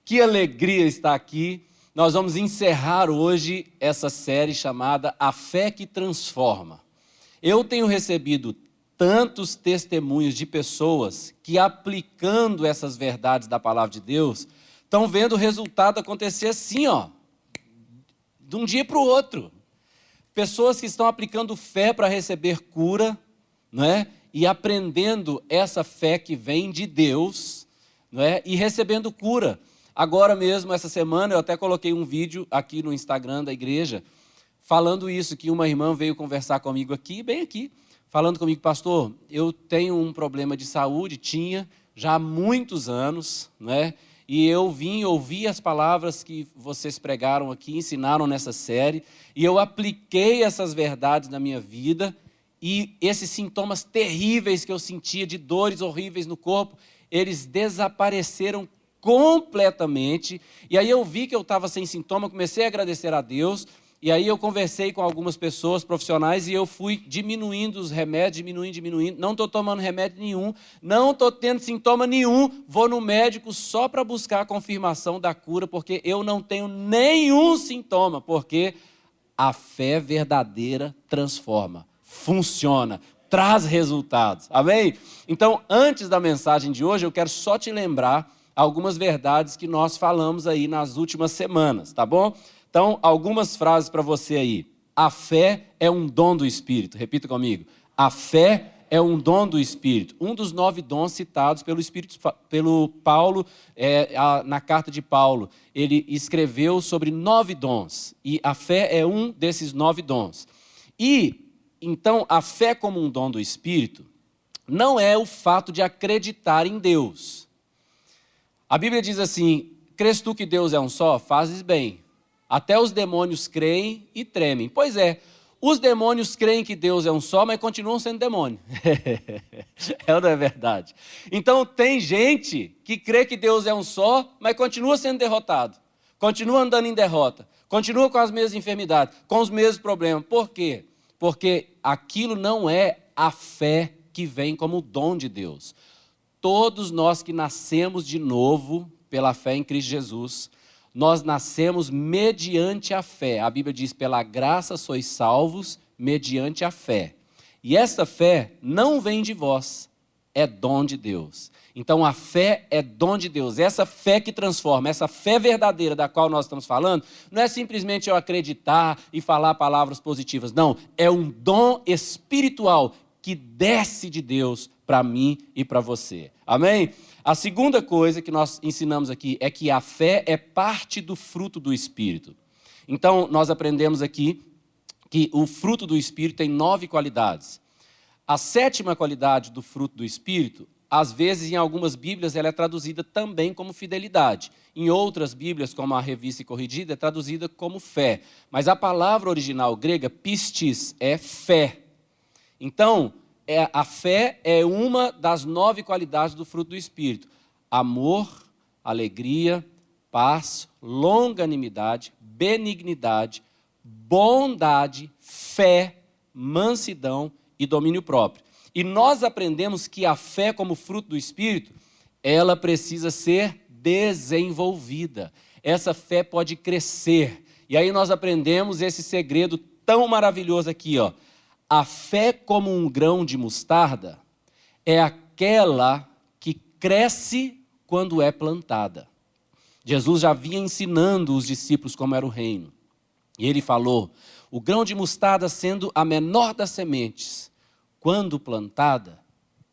Que alegria estar aqui. Nós vamos encerrar hoje essa série chamada A Fé que Transforma. Eu tenho recebido tantos testemunhos de pessoas que, aplicando essas verdades da palavra de Deus, estão vendo o resultado acontecer assim, de um dia para o outro. Pessoas que estão aplicando fé para receber cura, não é? E aprendendo essa fé que vem de Deus, não é? E recebendo cura. Agora mesmo, essa semana, eu até coloquei um vídeo aqui no Instagram da igreja, falando isso, que uma irmã veio conversar comigo aqui, bem aqui, falando comigo, pastor, eu tenho um problema de saúde, tinha, já há muitos anos, né? E eu vim ouvir as palavras que vocês pregaram aqui, ensinaram nessa série, e eu apliquei essas verdades na minha vida, e esses sintomas terríveis que eu sentia, de dores horríveis no corpo, eles desapareceram completamente. E aí eu vi que eu estava sem sintoma, comecei a agradecer a Deus, e aí eu conversei com algumas pessoas profissionais e eu fui diminuindo os remédios, diminuindo, não estou tomando remédio nenhum, não estou tendo sintoma nenhum, vou no médico só para buscar a confirmação da cura, porque eu não tenho nenhum sintoma, porque a fé verdadeira transforma, funciona, traz resultados, amém? Então, antes da mensagem de hoje, eu quero só te lembrar algumas verdades que nós falamos aí nas últimas semanas, tá bom? Então, algumas frases para você aí. A fé é um dom do Espírito. Repita comigo. A fé é um dom do Espírito. Um dos 9 dons citados pelo Paulo, na carta de Paulo. Ele escreveu sobre 9 dons. E a fé é um desses 9 dons. E, então, a fé como um dom do Espírito não é o fato de acreditar em Deus. A Bíblia diz assim, crês tu que Deus é um só? Fazes bem. Até os demônios creem e tremem. Pois é, os demônios creem que Deus é um só, mas continuam sendo demônio. É ou não é verdade? Então tem gente que crê que Deus é um só, mas continua sendo derrotado. Continua andando em derrota. Continua com as mesmas enfermidades, com os mesmos problemas. Por quê? Porque aquilo não é a fé que vem como dom de Deus. Todos nós que nascemos de novo pela fé em Cristo Jesus, nós nascemos mediante a fé. A Bíblia diz, pela graça sois salvos mediante a fé. E essa fé não vem de vós, é dom de Deus. Então a fé é dom de Deus. Essa fé que transforma, essa fé verdadeira da qual nós estamos falando, não é simplesmente eu acreditar e falar palavras positivas. Não, é um dom espiritual que desce de Deus para mim e para você. Amém? A segunda coisa que nós ensinamos aqui é que a fé é parte do fruto do Espírito. Então, nós aprendemos aqui que o fruto do Espírito tem 9 qualidades. A 7ª qualidade do fruto do Espírito, às vezes em algumas Bíblias ela é traduzida também como fidelidade. Em outras Bíblias, como a Revista e Corrigida, é traduzida como fé. Mas a palavra original grega, pistis, é fé. Então, a fé é uma das 9 qualidades do fruto do Espírito. Amor, alegria, paz, longanimidade, benignidade, bondade, fé, mansidão e domínio próprio. E nós aprendemos que a fé como fruto do Espírito, ela precisa ser desenvolvida. Essa fé pode crescer. E aí nós aprendemos esse segredo tão maravilhoso aqui, A fé como um grão de mostarda é aquela que cresce quando é plantada. Jesus já vinha ensinando os discípulos como era o reino. E ele falou, o grão de mostarda sendo a menor das sementes, quando plantada,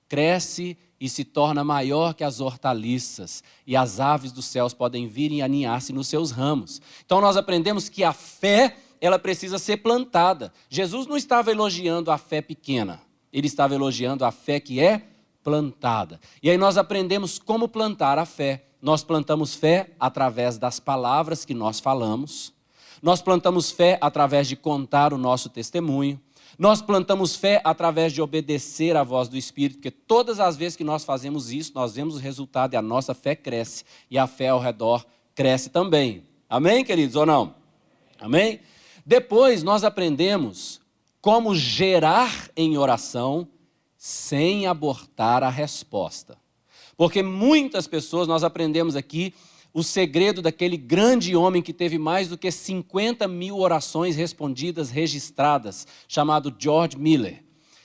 cresce e se torna maior que as hortaliças, e as aves dos céus podem vir e aninhar-se nos seus ramos. Então nós aprendemos que a fé, ela precisa ser plantada. Jesus não estava elogiando a fé pequena, ele estava elogiando a fé que é plantada. E aí nós aprendemos como plantar a fé. Nós plantamos fé através das palavras que nós falamos, nós plantamos fé através de contar o nosso testemunho, nós plantamos fé através de obedecer à voz do Espírito, porque todas as vezes que nós fazemos isso, nós vemos o resultado e a nossa fé cresce, e a fé ao redor cresce também. Amém, queridos, ou não? Amém? Depois nós aprendemos como gerar em oração sem abortar a resposta. Porque muitas pessoas, nós aprendemos aqui, o segredo daquele grande homem que teve mais do que 50.000 orações respondidas, registradas, chamado George Miller.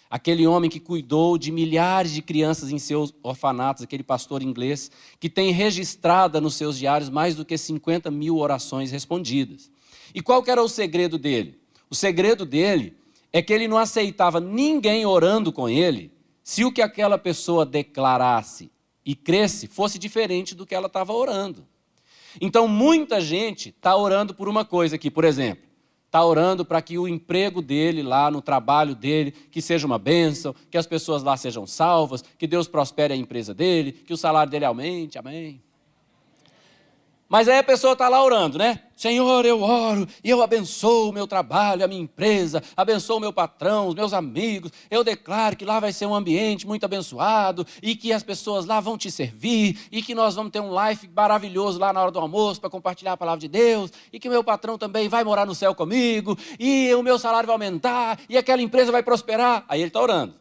Aquele homem que cuidou de milhares de crianças em seus orfanatos, aquele pastor inglês, que tem registrada nos seus diários mais do que 50.000 orações respondidas. E qual que era o segredo dele? O segredo dele é que ele não aceitava ninguém orando com ele se o que aquela pessoa declarasse e cresce fosse diferente do que ela estava orando. Então, muita gente está orando por uma coisa aqui, por exemplo, está orando para que o emprego dele lá no trabalho dele, que seja uma bênção, que as pessoas lá sejam salvas, que Deus prospere a empresa dele, que o salário dele aumente, amém. Mas aí a pessoa está lá orando, né? Senhor, eu oro e eu abençoo o meu trabalho, a minha empresa, abençoo o meu patrão, os meus amigos. Eu declaro que lá vai ser um ambiente muito abençoado e que as pessoas lá vão te servir e que nós vamos ter um life maravilhoso lá na hora do almoço para compartilhar a palavra de Deus e que o meu patrão também vai morar no céu comigo e o meu salário vai aumentar e aquela empresa vai prosperar. Aí ele está orando.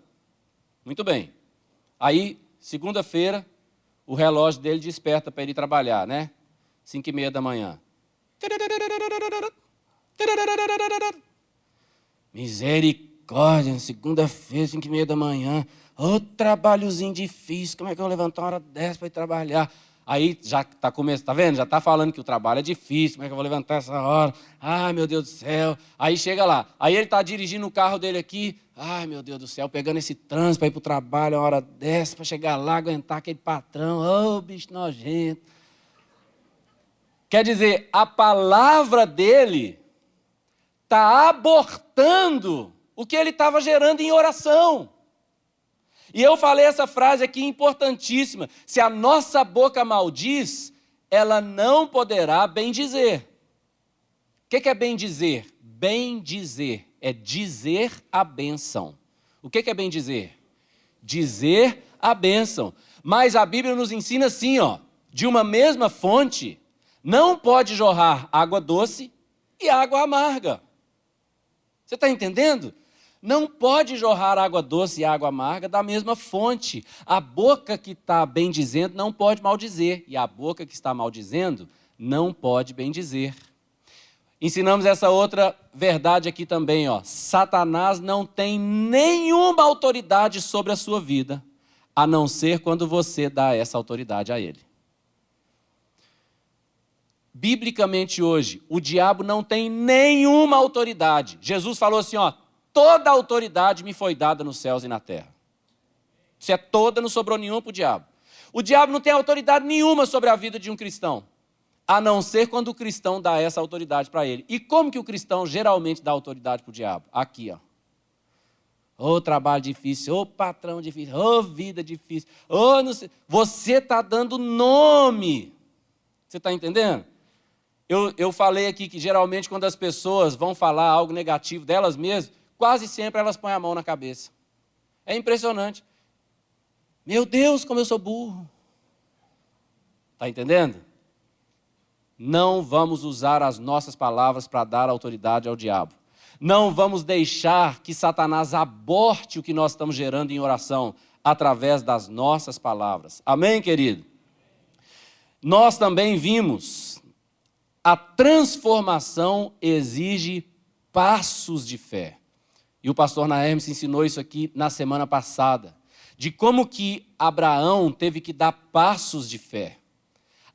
Muito bem. Aí, segunda-feira, o relógio dele desperta para ele trabalhar, né? 5:30 da manhã. Misericórdia, segunda-feira, 5:30 da manhã. Ô, trabalhozinho difícil, como é que eu vou levantar uma hora dessa para ir trabalhar? Aí já está começando, tá vendo? Já está falando que o trabalho é difícil, como é que eu vou levantar essa hora? Ai, meu Deus do céu. Aí chega lá, aí ele está dirigindo o carro dele aqui. Ai, meu Deus do céu, pegando esse trânsito para ir para o trabalho uma hora dessa, para chegar lá, aguentar aquele patrão. Ô, bicho nojento. Quer dizer, a palavra dele está abortando o que ele estava gerando em oração. E eu falei essa frase aqui importantíssima. Se a nossa boca maldiz, ela não poderá bendizer. O que é bendizer? Bendizer é dizer a bênção. O que é bendizer? Dizer a bênção. Mas a Bíblia nos ensina assim, ó, de uma mesma fonte, não pode jorrar água doce e água amarga. Você está entendendo? Não pode jorrar água doce e água amarga da mesma fonte. A boca que está bendizendo não pode maldizer. E a boca que está maldizendo não pode bendizer. Ensinamos essa outra verdade aqui também, ó. Satanás não tem nenhuma autoridade sobre a sua vida, a não ser quando você dá essa autoridade a ele. Biblicamente hoje, o diabo não tem nenhuma autoridade. Jesus falou assim, ó, toda autoridade me foi dada nos céus e na terra. Se é toda, não sobrou nenhuma para o diabo. O diabo não tem autoridade nenhuma sobre a vida de um cristão, a não ser quando o cristão dá essa autoridade para ele. E como que o cristão geralmente dá autoridade para o diabo? Aqui, ó. Ô trabalho difícil, ô patrão difícil, ô vida difícil, ô não sei. Você está dando nome. Você está entendendo? Eu falei aqui que geralmente quando as pessoas vão falar algo negativo delas mesmas, quase sempre elas põem a mão na cabeça. É impressionante. Meu Deus, como eu sou burro. Está entendendo? Não vamos usar as nossas palavras para dar autoridade ao diabo. Não vamos deixar que Satanás aborte o que nós estamos gerando em oração através das nossas palavras. Amém, querido? Nós também vimos, a transformação exige passos de fé. E o pastor Nahermes ensinou isso aqui na semana passada, de como que Abraão teve que dar passos de fé.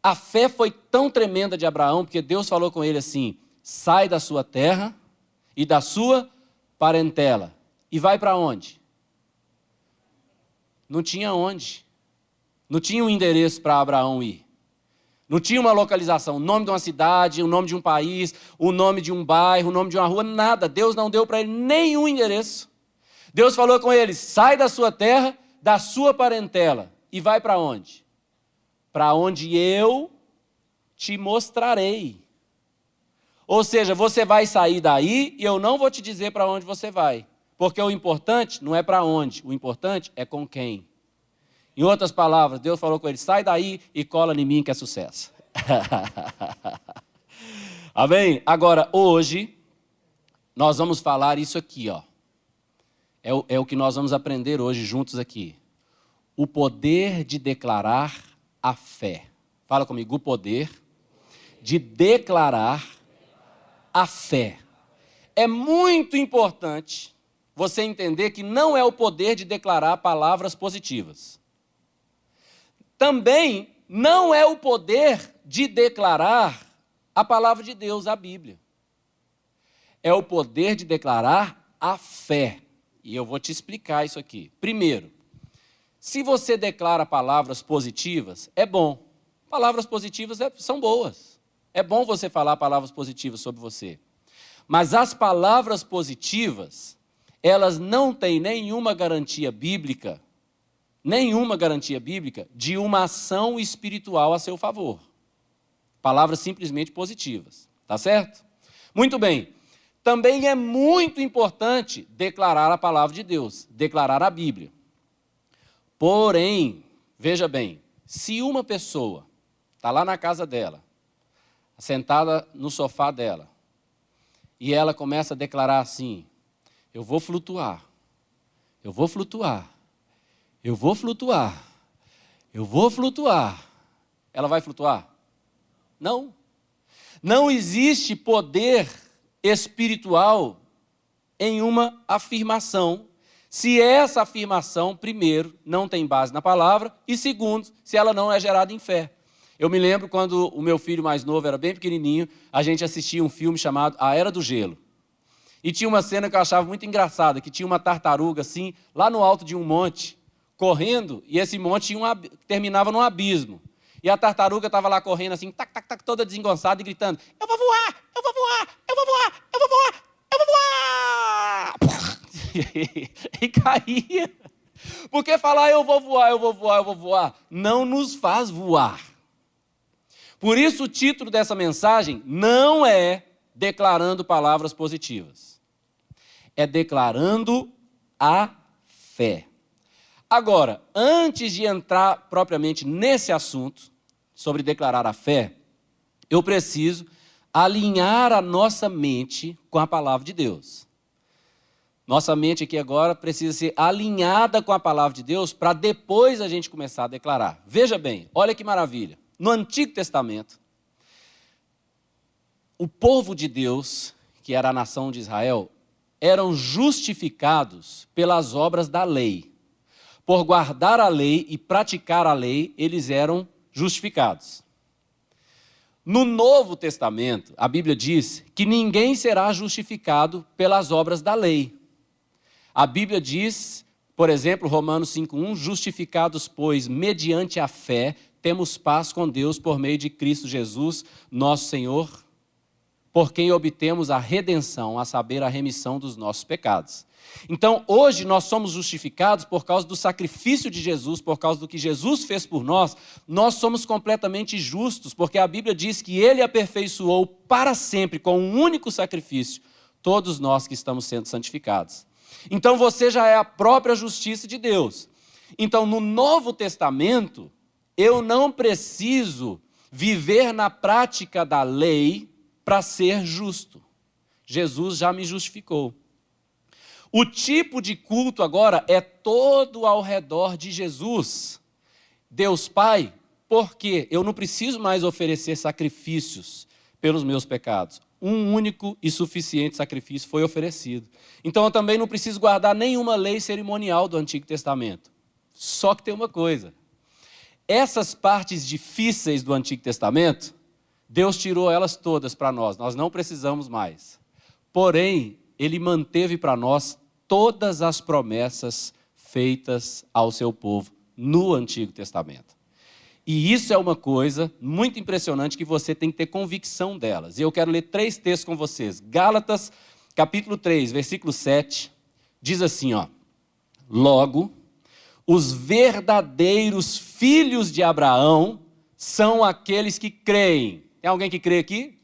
A fé foi tão tremenda de Abraão, porque Deus falou com ele assim, sai da sua terra e da sua parentela. E vai para onde? Não tinha onde. Não tinha um endereço para Abraão ir. Não tinha uma localização, o nome de uma cidade, o nome de um país, o nome de um bairro, o nome de uma rua, nada. Deus não deu para ele nenhum endereço. Deus falou com ele, sai da sua terra, da sua parentela. E vai para onde? Para onde eu te mostrarei. Ou seja, você vai sair daí e eu não vou te dizer para onde você vai. Porque o importante não é para onde, o importante é com quem. Em outras palavras, Deus falou com ele, sai daí e cola em mim que é sucesso. Amém? Agora, hoje, nós vamos falar isso aqui, ó. É o que nós vamos aprender hoje juntos aqui. O poder de declarar a fé. Fala comigo, o poder de declarar a fé. É muito importante você entender que não é o poder de declarar palavras positivas. Também não é o poder de declarar a palavra de Deus, a Bíblia. É o poder de declarar a fé. E eu vou te explicar isso aqui. Primeiro, se você declara palavras positivas, é bom. Palavras positivas são boas. É bom você falar palavras positivas sobre você. Mas as palavras positivas, elas não têm nenhuma garantia bíblica de uma ação espiritual a seu favor. Palavras simplesmente positivas, tá certo? Muito bem. Também é muito importante declarar a palavra de Deus, declarar a Bíblia. Porém, veja bem, se uma pessoa está lá na casa dela, sentada no sofá dela, e ela começa a declarar assim: eu vou flutuar, eu vou flutuar, eu vou flutuar, eu vou flutuar. Ela vai flutuar? Não. Não existe poder espiritual em uma afirmação, se essa afirmação, primeiro, não tem base na palavra, e segundo, se ela não é gerada em fé. Eu me lembro quando o meu filho mais novo era bem pequenininho, a gente assistia um filme chamado A Era do Gelo. E tinha uma cena que eu achava muito engraçada, que tinha uma tartaruga assim, lá no alto de um monte, correndo, e esse monte terminava num abismo. E a tartaruga estava lá correndo assim, tac, tac, tac, toda desengonçada e gritando: eu vou voar, eu vou voar, eu vou voar, eu vou voar, eu vou voar. E caía. Porque falar eu vou voar, eu vou voar, eu vou voar, não nos faz voar. Por isso o título dessa mensagem não é declarando palavras positivas. É declarando a fé. Agora, antes de entrar propriamente nesse assunto, sobre declarar a fé, eu preciso alinhar a nossa mente com a palavra de Deus. Nossa mente aqui agora precisa ser alinhada com a palavra de Deus para depois a gente começar a declarar. Veja bem, olha que maravilha. No Antigo Testamento, o povo de Deus, que era a nação de Israel, eram justificados pelas obras da lei. Por guardar a lei e praticar a lei, eles eram justificados. No Novo Testamento, a Bíblia diz que ninguém será justificado pelas obras da lei. A Bíblia diz, por exemplo, Romanos 5:1, justificados, pois, mediante a fé, temos paz com Deus por meio de Cristo Jesus, nosso Senhor, por quem obtemos a redenção, a saber, a remissão dos nossos pecados. Então, hoje nós somos justificados por causa do sacrifício de Jesus, por causa do que Jesus fez por nós, nós somos completamente justos, porque a Bíblia diz que Ele aperfeiçoou para sempre, com um único sacrifício, todos nós que estamos sendo santificados. Então, você já é a própria justiça de Deus. Então, no Novo Testamento, eu não preciso viver na prática da lei para ser justo. Jesus já me justificou. O tipo de culto agora é todo ao redor de Jesus. Deus Pai, porque eu não preciso mais oferecer sacrifícios pelos meus pecados. Um único e suficiente sacrifício foi oferecido. Então eu também não preciso guardar nenhuma lei cerimonial do Antigo Testamento. Só que tem uma coisa. Essas partes difíceis do Antigo Testamento, Deus tirou elas todas para nós. Nós não precisamos mais. Porém, Ele manteve para nós todas as promessas feitas ao seu povo no Antigo Testamento. E isso é uma coisa muito impressionante que você tem que ter convicção delas. E eu quero ler 3 textos com vocês. Gálatas, capítulo 3, versículo 7, diz assim, ó: logo, os verdadeiros filhos de Abraão são aqueles que creem. Tem alguém que crê aqui?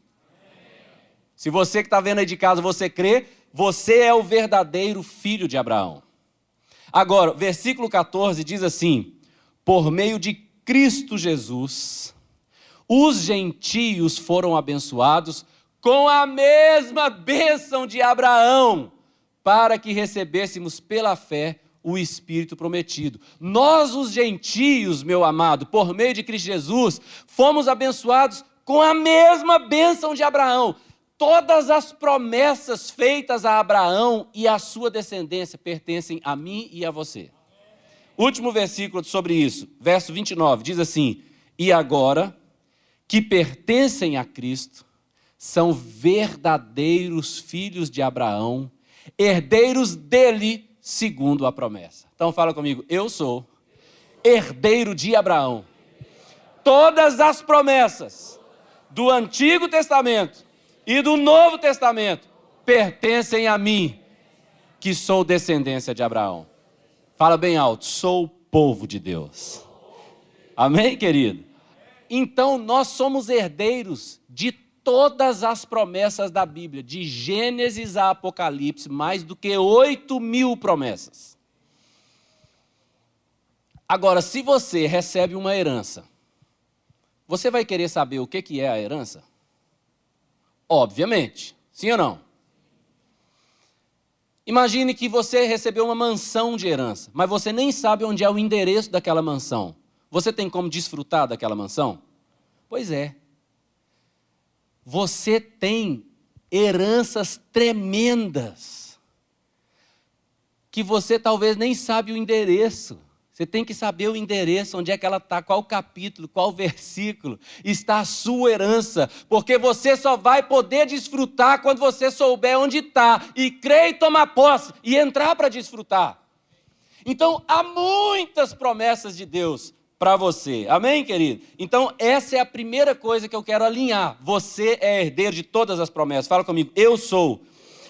Se você que está vendo aí de casa, você crê, você é o verdadeiro filho de Abraão. Agora, versículo 14 diz assim: por meio de Cristo Jesus, os gentios foram abençoados com a mesma bênção de Abraão, para que recebêssemos pela fé o Espírito prometido. Nós, os gentios, meu amado, por meio de Cristo Jesus, fomos abençoados com a mesma bênção de Abraão. Todas as promessas feitas a Abraão e à sua descendência pertencem a mim e a você. Último versículo sobre isso, verso 29, diz assim: e agora que pertencem a Cristo, são verdadeiros filhos de Abraão, herdeiros dele segundo a promessa. Então fala comigo, eu sou herdeiro de Abraão. Todas as promessas do Antigo Testamento e do Novo Testamento pertencem a mim, que sou descendência de Abraão. Fala bem alto, sou o povo de Deus. Amém, querido? Então nós somos herdeiros de todas as promessas da Bíblia, de Gênesis a Apocalipse, mais do que 8.000 promessas. Agora, se você recebe uma herança, você vai querer saber o que é a herança? Obviamente, sim ou não? Imagine que você recebeu uma mansão de herança, mas você nem sabe onde é o endereço daquela mansão. Você tem como desfrutar daquela mansão? Pois é. Você tem heranças tremendas, que você talvez nem sabe o endereço. Você tem que saber o endereço, onde é que ela está, qual capítulo, qual versículo está a sua herança, porque você só vai poder desfrutar quando você souber onde está, e crer e tomar posse, e entrar para desfrutar. Então, há muitas promessas de Deus para você, amém, querido? Então, essa é a primeira coisa que eu quero alinhar. Você é herdeiro de todas as promessas. Fala comigo, eu sou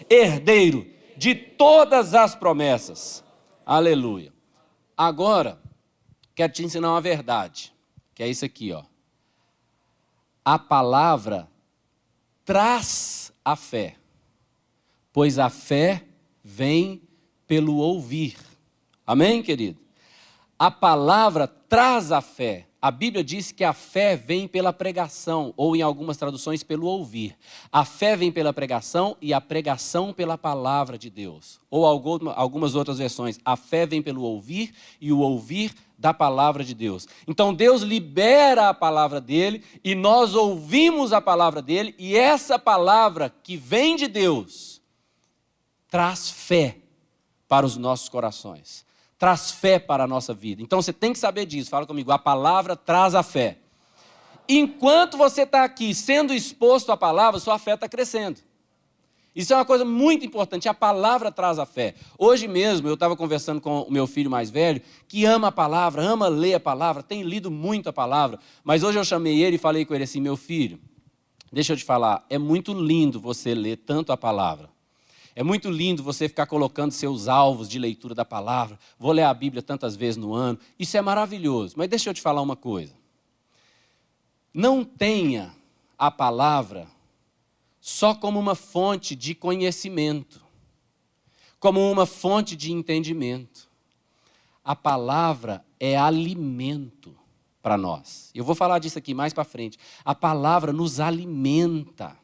herdeiro de todas as promessas. Aleluia. Agora, quero te ensinar uma verdade, que é isso aqui, ó. A palavra traz a fé, pois a fé vem pelo ouvir. Amém, querido? A palavra traz a fé. A Bíblia diz que a fé vem pela pregação, ou em algumas traduções, pelo ouvir. A fé vem pela pregação e a pregação pela palavra de Deus. Ou algumas outras versões, a fé vem pelo ouvir e o ouvir da palavra de Deus. Então Deus libera a palavra dele e nós ouvimos a palavra dele, e essa palavra que vem de Deus traz fé para os nossos corações. Traz fé para a nossa vida. Então você tem que saber disso. Fala comigo, a palavra traz a fé. Enquanto você está aqui sendo exposto à palavra, sua fé está crescendo. Isso é uma coisa muito importante, a palavra traz a fé. Hoje mesmo eu estava conversando com o meu filho mais velho, que ama a palavra, ama ler a palavra, tem lido muito a palavra. Mas hoje eu chamei ele e falei com ele assim, meu filho, deixa eu te falar, é muito lindo você ler tanto a palavra. É muito lindo você ficar colocando seus alvos de leitura da palavra. Vou ler a Bíblia tantas vezes no ano. Isso é maravilhoso. Mas deixa eu te falar uma coisa. Não tenha a palavra só como uma fonte de conhecimento, como uma fonte de entendimento. A palavra é alimento para nós. Eu vou falar disso aqui mais para frente. A palavra nos alimenta.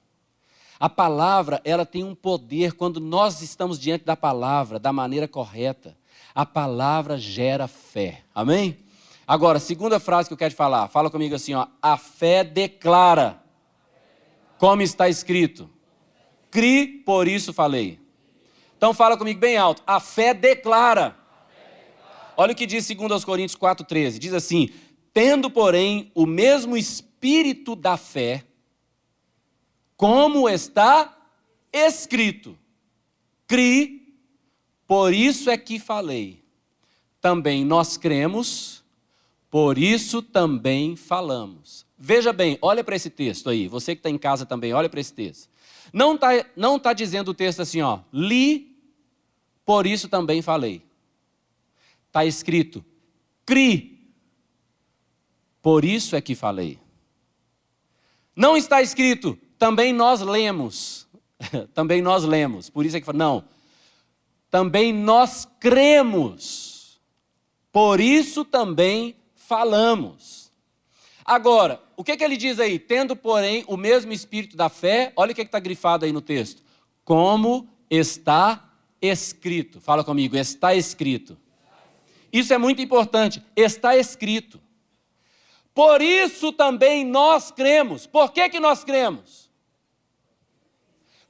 A palavra, ela tem um poder quando nós estamos diante da palavra, da maneira correta. A palavra gera fé. Amém? Agora, segunda frase que eu quero te falar. Fala comigo assim, ó. A fé declara. Como está escrito. Cri, por isso falei. Então fala comigo bem alto. A fé declara. Olha o que diz 2 Coríntios 4,13. Diz assim, tendo, porém, o mesmo espírito da fé, como está escrito, cri, por isso é que falei. Também nós cremos, por isso também falamos. Veja bem, olha para esse texto aí, você que está em casa também, olha para esse texto. Não tá dizendo o texto assim, ó, li, por isso também falei. Está escrito, cri, por isso é que falei. Não está escrito, também nós lemos. Também nós lemos. Por isso é que fala, não. Também nós cremos. Por isso também falamos. Agora, o que ele diz aí? Tendo, porém, o mesmo espírito da fé, olha o que está grifado aí no texto. Como está escrito. Fala comigo, está escrito. Isso é muito importante. Está escrito. Por isso também nós cremos. Por que nós cremos?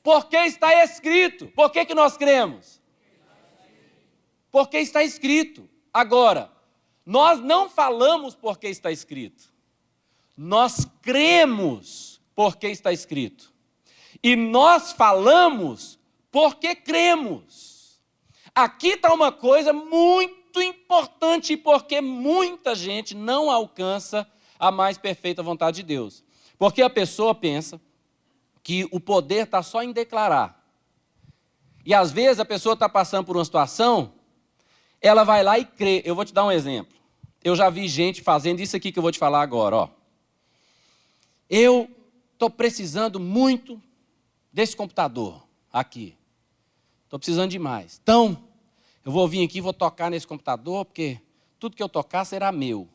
Porque está escrito. Por que nós cremos? Porque está escrito. Agora, nós não falamos porque está escrito. Nós cremos porque está escrito. E nós falamos porque cremos. Aqui está uma coisa muito importante, porque muita gente não alcança a mais perfeita vontade de Deus. Porque a pessoa pensa que o poder está só em declarar. E às vezes a pessoa está passando por uma situação, ela vai lá e crê. Eu vou te dar um exemplo. Eu já vi gente fazendo isso aqui que eu vou te falar agora. Ó. Eu estou precisando muito desse computador aqui. Estou precisando demais. Então, eu vou vir aqui e vou tocar nesse computador, porque tudo que eu tocar será meu.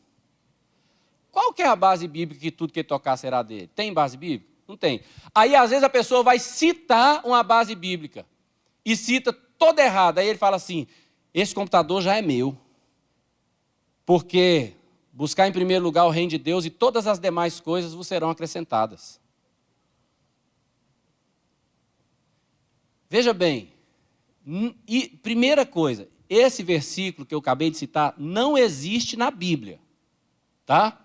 Qual que é a base bíblica que tudo que ele tocar será dele? Tem base bíblica? Não tem. Aí, às vezes, a pessoa vai citar uma base bíblica e cita toda errada. Aí ele fala assim, esse computador já é meu. Porque buscar em primeiro lugar o reino de Deus e todas as demais coisas vos serão acrescentadas. Veja bem, e primeira coisa, esse versículo que eu acabei de citar não existe na Bíblia, tá?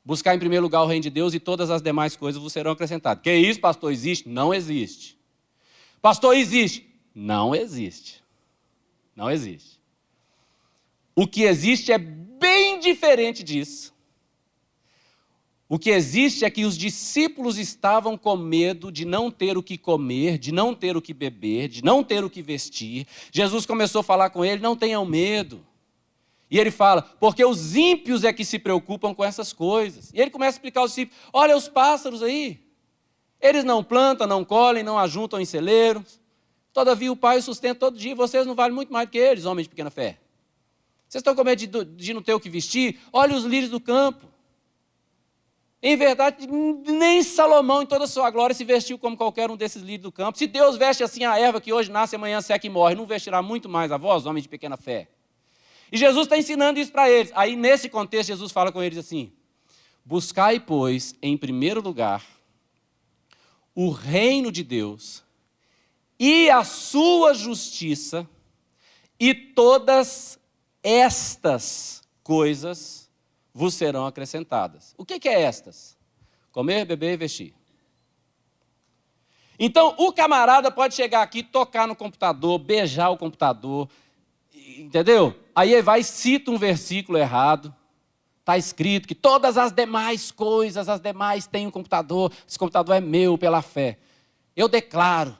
Buscar em primeiro lugar o reino de Deus e todas as demais coisas vos serão acrescentadas. Que isso, pastor, existe? Não existe. Pastor, existe? Não existe. Não existe. O que existe é bem diferente disso. O que existe é que os discípulos estavam com medo de não ter o que comer, de não ter o que beber, de não ter o que vestir. Jesus começou a falar com ele, não tenham medo. E ele fala, porque os ímpios é que se preocupam com essas coisas. E ele começa a explicar aos discípulos, olha os pássaros aí. Eles não plantam, não colhem, não ajuntam em celeiros. Todavia o Pai os sustenta todo dia. Vocês não valem muito mais do que eles, homens de pequena fé. Vocês estão com medo de não ter o que vestir? Olha os lírios do campo. Em verdade, nem Salomão em toda a sua glória se vestiu como qualquer um desses lírios do campo. Se Deus veste assim a erva que hoje nasce, amanhã seca e morre, não vestirá muito mais a vós, homens de pequena fé? E Jesus está ensinando isso para eles. Aí, nesse contexto, Jesus fala com eles assim, buscai, pois, em primeiro lugar, o reino de Deus e a sua justiça, e todas estas coisas vos serão acrescentadas. O que é estas? Comer, beber e vestir. Então, o camarada pode chegar aqui, tocar no computador, beijar o computador, entendeu? Aí ele vai e cita um versículo errado. Está escrito que todas as demais coisas, as demais têm um computador. Esse computador é meu pela fé. Eu declaro.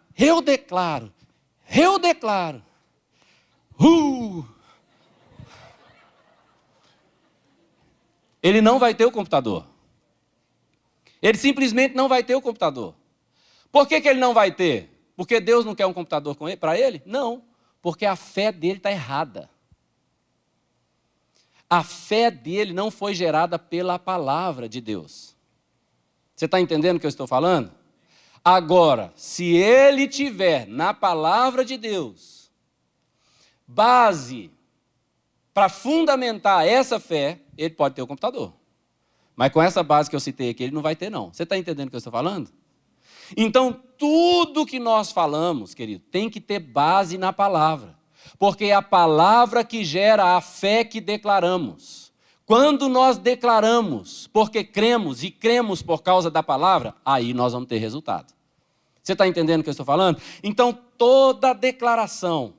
Ele não vai ter o computador. Ele simplesmente não vai ter o computador. Por que ele não vai ter? Porque Deus não quer um computador para ele? Não, porque a fé dele está errada. A fé dele não foi gerada pela palavra de Deus. Você está entendendo o que eu estou falando? Agora, se ele tiver na palavra de Deus base para fundamentar essa fé, ele pode ter o computador. Mas com essa base que eu citei aqui, ele não vai ter, não. Você está entendendo o que eu estou falando? Então, tudo que nós falamos, querido, tem que ter base na palavra. Porque é a palavra que gera a fé que declaramos. Quando nós declaramos, porque cremos e cremos por causa da palavra, aí nós vamos ter resultado. Você está entendendo o que eu estou falando? Então, toda declaração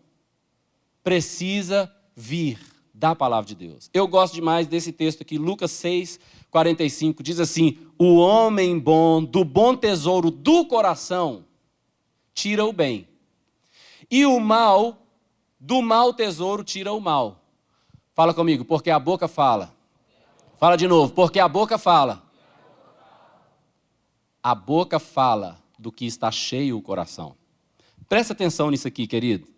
precisa vir da palavra de Deus. Eu gosto demais desse texto aqui, Lucas 6:45, diz assim, o homem bom, do bom tesouro do coração, tira o bem. E o mal, do mau tesouro, tira o mal. Fala comigo, porque a boca fala. Fala de novo, porque a boca fala. A boca fala do que está cheio o coração. Presta atenção nisso aqui, querido.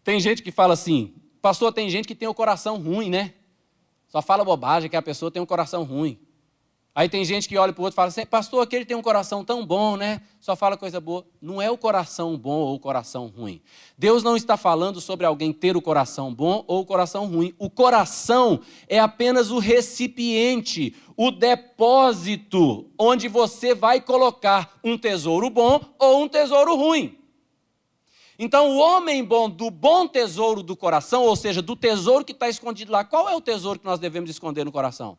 Tem gente que fala assim, pastor, tem gente que tem o coração ruim, né? Só fala bobagem que a pessoa tem um coração ruim. Aí tem gente que olha para o outro e fala assim, pastor, aquele tem um coração tão bom, né? Só fala coisa boa. Não é o coração bom ou o coração ruim. Deus não está falando sobre alguém ter o coração bom ou o coração ruim. O coração é apenas o recipiente, o depósito, onde você vai colocar um tesouro bom ou um tesouro ruim. Então, o homem bom, do bom tesouro do coração, ou seja, do tesouro que está escondido lá, qual é o tesouro que nós devemos esconder no coração?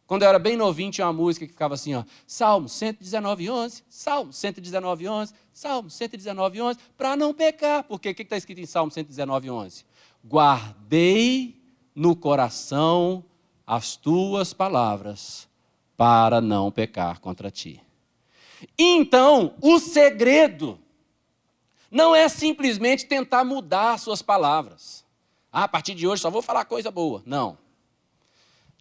Quando eu era bem novinho, tinha uma música que ficava assim, ó, Salmo 119:11, Salmo 119:11, Salmo 119:11, para não pecar. Porque o que está escrito em Salmo 119:11? Guardei no coração as tuas palavras, para não pecar contra ti. Então, o segredo não é simplesmente tentar mudar as suas palavras. Ah, a partir de hoje só vou falar coisa boa. Não.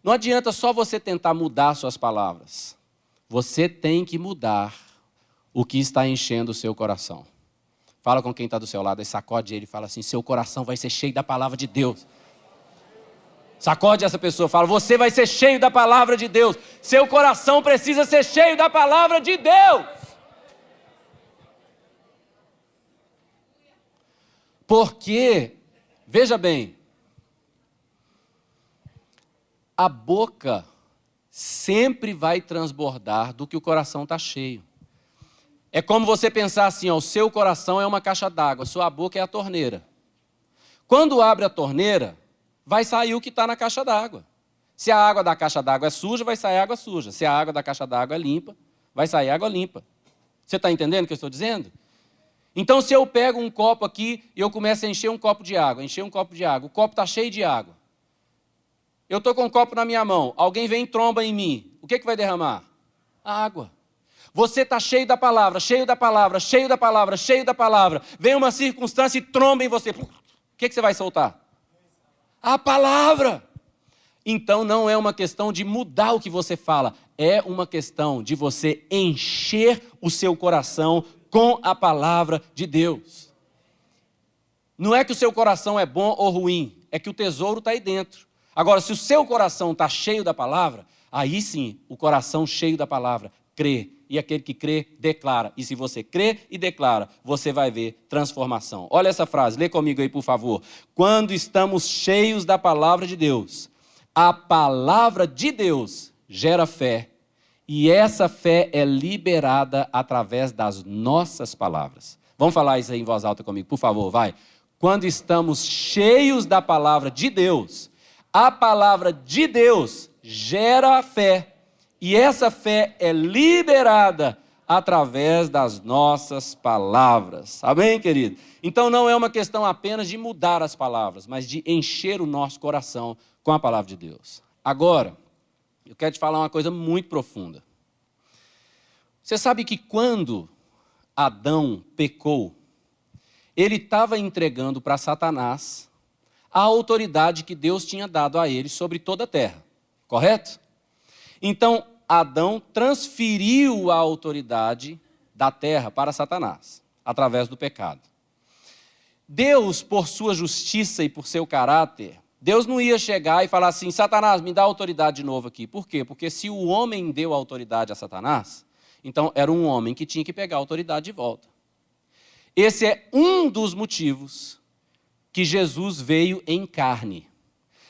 Não adianta só você tentar mudar suas palavras. Você tem que mudar o que está enchendo o seu coração. Fala com quem está do seu lado, aí sacode ele e fala assim, seu coração vai ser cheio da palavra de Deus. Sacode essa pessoa, fala, você vai ser cheio da palavra de Deus. Seu coração precisa ser cheio da palavra de Deus. Porque, veja bem, a boca sempre vai transbordar do que o coração está cheio. É como você pensar assim, ó, o seu coração é uma caixa d'água, sua boca é a torneira. Quando abre a torneira, vai sair o que está na caixa d'água. Se a água da caixa d'água é suja, vai sair água suja. Se a água da caixa d'água é limpa, vai sair água limpa. Você está entendendo o que eu estou dizendo? Então, se eu pego um copo aqui e eu começo a encher um copo de água, o copo está cheio de água. Eu estou com um copo na minha mão, alguém vem e tromba em mim. O que vai derramar? A água. Você está cheio da palavra, cheio da palavra, cheio da palavra, cheio da palavra. Vem uma circunstância e tromba em você. O que você vai soltar? A palavra. Então não é uma questão de mudar o que você fala, é uma questão de você encher o seu coração com a palavra de Deus. Não é que o seu coração é bom ou ruim, é que o tesouro está aí dentro. Agora, se o seu coração está cheio da palavra, aí sim, o coração cheio da palavra crê. E aquele que crê, declara. E se você crê e declara, você vai ver transformação. Olha essa frase, lê comigo aí, por favor. Quando estamos cheios da palavra de Deus, a palavra de Deus gera fé. E essa fé é liberada através das nossas palavras. Vamos falar isso aí em voz alta comigo, por favor, vai. Quando estamos cheios da palavra de Deus, a palavra de Deus gera fé, e essa fé é liberada através das nossas palavras. Amém, querido? Então não é uma questão apenas de mudar as palavras, mas de encher o nosso coração com a palavra de Deus. Agora, eu quero te falar uma coisa muito profunda. Você sabe que quando Adão pecou, ele estava entregando para Satanás a autoridade que Deus tinha dado a ele sobre toda a terra, correto? Então, Adão transferiu a autoridade da terra para Satanás, através do pecado. Deus, por sua justiça e por seu caráter, Deus não ia chegar e falar assim, Satanás, me dá autoridade de novo aqui. Por quê? Porque se o homem deu autoridade a Satanás, então era um homem que tinha que pegar a autoridade de volta. Esse é um dos motivos que Jesus veio em carne.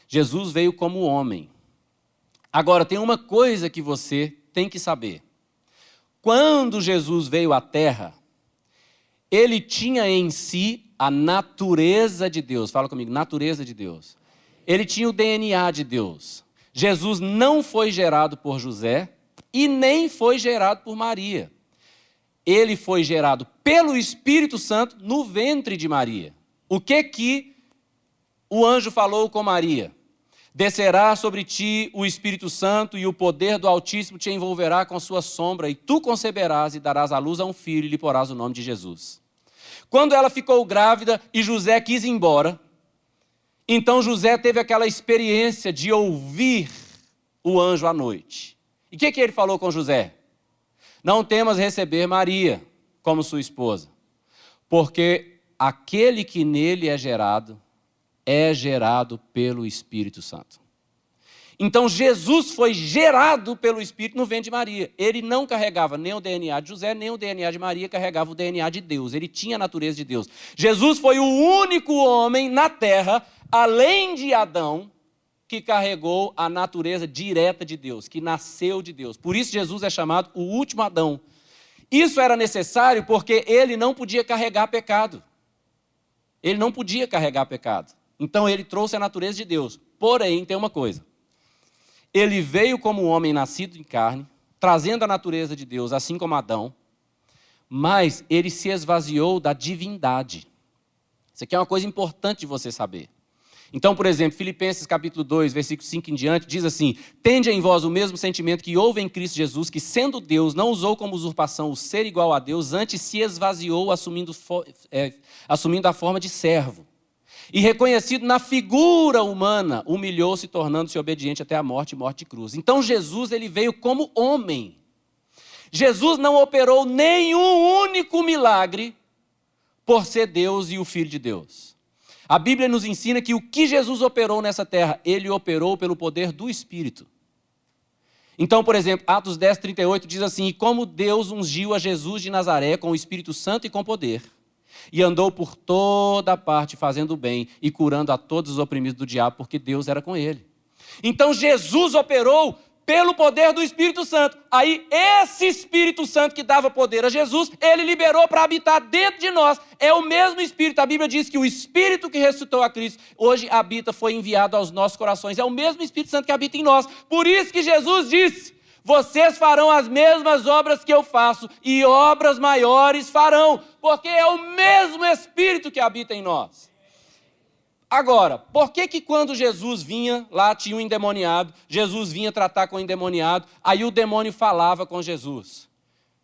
Jesus veio como homem. Agora, tem uma coisa que você tem que saber. Quando Jesus veio à terra, ele tinha em si a natureza de Deus. Fala comigo, natureza de Deus. Ele tinha o DNA de Deus. Jesus não foi gerado por José e nem foi gerado por Maria. Ele foi gerado pelo Espírito Santo no ventre de Maria. O que o anjo falou com Maria? Descerá sobre ti o Espírito Santo e o poder do Altíssimo te envolverá com sua sombra e tu conceberás e darás à luz a um filho e lhe porás o nome de Jesus. Quando ela ficou grávida e José quis ir embora, então José teve aquela experiência de ouvir o anjo à noite. E o que ele falou com José? Não temas receber Maria como sua esposa, porque aquele que nele é gerado pelo Espírito Santo. Então Jesus foi gerado pelo Espírito no ventre de Maria. Ele não carregava nem o DNA de José, nem o DNA de Maria, carregava o DNA de Deus. Ele tinha a natureza de Deus. Jesus foi o único homem na terra, além de Adão, que carregou a natureza direta de Deus, que nasceu de Deus. Por isso Jesus é chamado o último Adão. Isso era necessário porque ele não podia carregar pecado. Ele não podia carregar pecado. Então ele trouxe a natureza de Deus. Porém, tem uma coisa. Ele veio como um homem nascido em carne, trazendo a natureza de Deus, assim como Adão, mas ele se esvaziou da divindade. Isso aqui é uma coisa importante de você saber. Então, por exemplo, Filipenses capítulo 2, versículo 5 em diante, diz assim: tende em vós o mesmo sentimento que houve em Cristo Jesus, que sendo Deus, não usou como usurpação o ser igual a Deus, antes se esvaziou, assumindo a forma de servo. E reconhecido na figura humana, humilhou-se, tornando-se obediente até a morte e morte de cruz. Então Jesus, ele veio como homem. Jesus não operou nenhum único milagre por ser Deus e o Filho de Deus. A Bíblia nos ensina que o que Jesus operou nessa terra, ele operou pelo poder do Espírito. Então, por exemplo, Atos 10, 38 diz assim: e como Deus ungiu a Jesus de Nazaré com o Espírito Santo e com poder, e andou por toda parte fazendo bem e curando a todos os oprimidos do diabo, porque Deus era com ele. Então Jesus operou pelo poder do Espírito Santo. Aí esse Espírito Santo que dava poder a Jesus, ele liberou para habitar dentro de nós. É o mesmo Espírito. A Bíblia diz que o Espírito que ressuscitou a Cristo hoje habita, foi enviado aos nossos corações. É o mesmo Espírito Santo que habita em nós. Por isso que Jesus disse: vocês farão as mesmas obras que eu faço, e obras maiores farão, porque é o mesmo Espírito que habita em nós. Agora, por que quando Jesus vinha, lá tinha um endemoniado, Jesus vinha tratar com o endemoniado, aí o demônio falava com Jesus: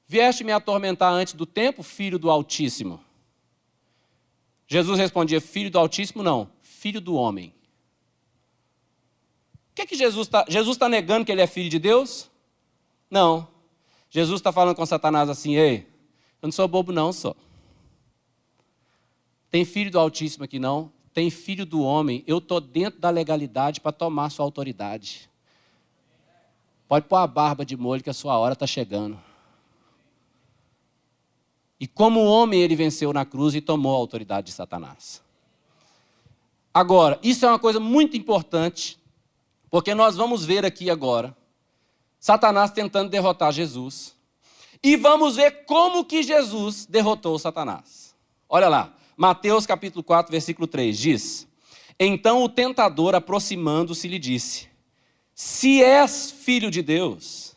vieste me atormentar antes do tempo, filho do Altíssimo? Jesus respondia: filho do Altíssimo não, filho do homem. O que Jesus está negando que ele é filho de Deus? Não. Jesus está falando com Satanás assim: ei, eu não sou bobo não, só. Tem filho do Altíssimo aqui não? Tem filho do homem. Eu estou dentro da legalidade para tomar sua autoridade. Pode pôr a barba de molho que a sua hora está chegando. E como homem ele venceu na cruz e tomou a autoridade de Satanás. Agora, isso é uma coisa muito importante, porque nós vamos ver aqui agora Satanás tentando derrotar Jesus. E vamos ver como que Jesus derrotou Satanás. Olha lá, Mateus capítulo 4, versículo 3, diz: então o tentador, aproximando-se, lhe disse: se és filho de Deus,